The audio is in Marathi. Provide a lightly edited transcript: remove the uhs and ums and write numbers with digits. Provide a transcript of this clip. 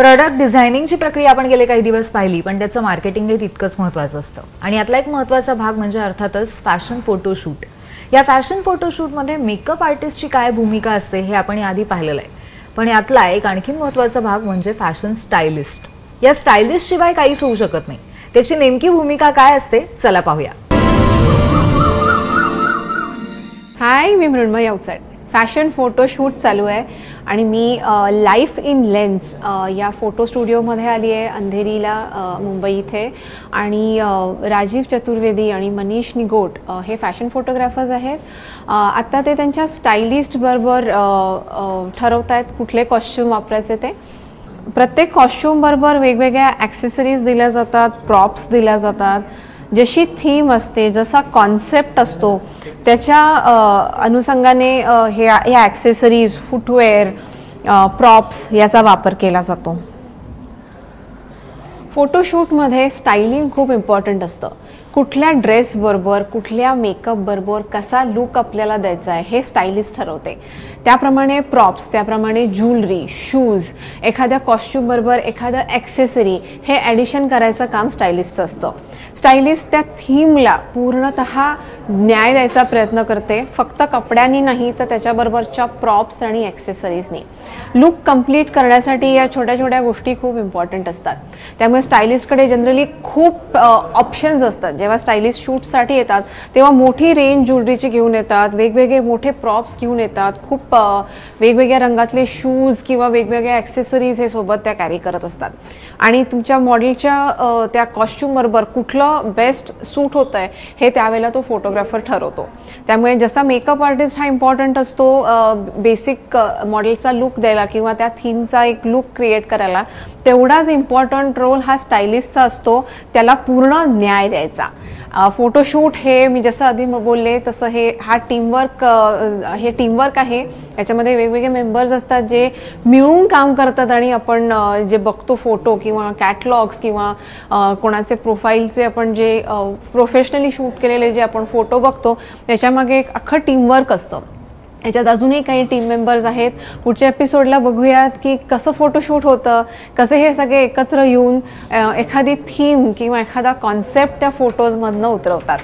प्रोडक्ट डिझायनिंगची प्रक्रिया आपण गेले काही दिवस पाहिली, पण त्याचं मार्केटिंग तितकंच महत्त्वाचं असतं आणि यातला एक महत्त्वाचा भाग म्हणजे अर्थातच फॅशन फोटोशूट. या फॅशन फोटोशूटमध्ये मेकअप आर्टिस्टची काय भूमिका असते हे आपण याआधी पाहिलेलं आहे, पण यातला एक आणखी महत्त्वाचा भाग म्हणजे फॅशन स्टायलिस्ट. या स्टायलिस्ट शिवाय काहीच होऊ शकत नाही. त्याची नेमकी भूमिका काय असते चला पाहूया. हाय, मी मृण्मयी अवचट. फॅशन फोटोशूट चालू आहे आणि मी लाईफ इन लेन्स या फोटो स्टुडिओमध्ये आली आहे अंधेरीला, मुंबई इथे. आणि राजीव चतुर्वेदी आणि मनीष निगोट हे फॅशन फोटोग्राफर्स आहेत. आत्ता ते त्यांच्या स्टायलिस्ट बरोबर ठरवत आहेत कुठले कॉस्ट्यूम वापरायचे ते. प्रत्येक कॉस्ट्यूम बरोबर वेगवेगळ्या ॲक्सेसरीज दिल्या जातात, प्रॉप्स दिल्या जातात. जशी थीम असते, जसा कॉन्सेप्ट असतो त्याच्या अनुषंगाने ह्या ॲक्सेसरीज, फुटवेअर, प्रॉप्स याचा वापर केला जातो. फोटोशूटमध्ये स्टायलिंग खूप इम्पॉर्टंट असतं. कुठल्या ड्रेसबरोबर, कुठल्या मेकअपबरोबर कसा लुक आपल्याला द्यायचा आहे हे स्टायलिस्ट ठरवते. त्याप्रमाणे प्रॉप्स, त्याप्रमाणे ज्वेलरी, शूज, एखाद्या कॉस्ट्यूमबरोबर एखादं ॲक्सेसरी हे ॲडिशन करायचं काम स्टायलिस्टचं असतं. स्टायलिस्ट त्या थीमला पूर्णतः न्याय द्यायचा प्रयत्न करते, फक्त कपड्यांनी नाही तर त्याच्याबरोबरच्या प्रॉप्स आणि ॲक्सेसरीजनी. लुक कंप्लीट करण्यासाठी या छोट्या छोट्या गोष्टी खूप इम्पॉर्टंट असतात. त्यामुळे स्टायलिस्टकडे जनरली खूप ऑप्शन्स असतात. जेव्हा स्टायलिस्ट शूटसाठी येतात तेव्हा मोठी रेंज ज्वेलरीची घेऊन येतात, वेगवेगळे मोठे प्रॉप्स घेऊन येतात, खूप वेगवेगळ्या रंगातले शूज किंवा वेगवेगळ्या ॲक्सेसरीज हे सोबत त्या कॅरी करत असतात. आणि तुमच्या मॉडेलच्या त्या कॉस्ट्यूमबरोबर कुठलं बेस्ट सूट होतं आहे हे त्यावेळेला तो फोटोग्राफर ठरवतो. त्यामुळे जसा मेकअप आर्टिस्ट हा इम्पॉर्टंट असतो बेसिक मॉडेलचा लुक द्यायला किंवा त्या थीमचा एक लुक क्रिएट करायला, तेवढाच इम्पॉर्टंट रोल हा स्टायलिस्टचा असतो, त्याला पूर्ण न्याय द्यायचा. फोटोशूट हे मी जसं आधी बोलले तसं हे टीमवर्क आहे. याच्यामध्ये वेगवेगळे मेंबर्स असतात जे मिळून काम करतात आणि आपण जे बघतो फोटो किंवा कॅटलॉग्स किंवा कोणाचे प्रोफाईलचे आपण जे प्रोफेशनली शूट केलेले जे आपण फोटो बघतो त्याच्यामागे एक अख्खं टीमवर्क असतं. याच्यात अजूनही काही टीम मेंबर्स आहेत. पुढच्या एपिसोडला बघूयात की कसं फोटोशूट होतं, कसे हे सगळे एकत्र येऊन एखादी थीम किंवा एखादा कॉन्सेप्ट त्या फोटोजमधनं उतरवतात.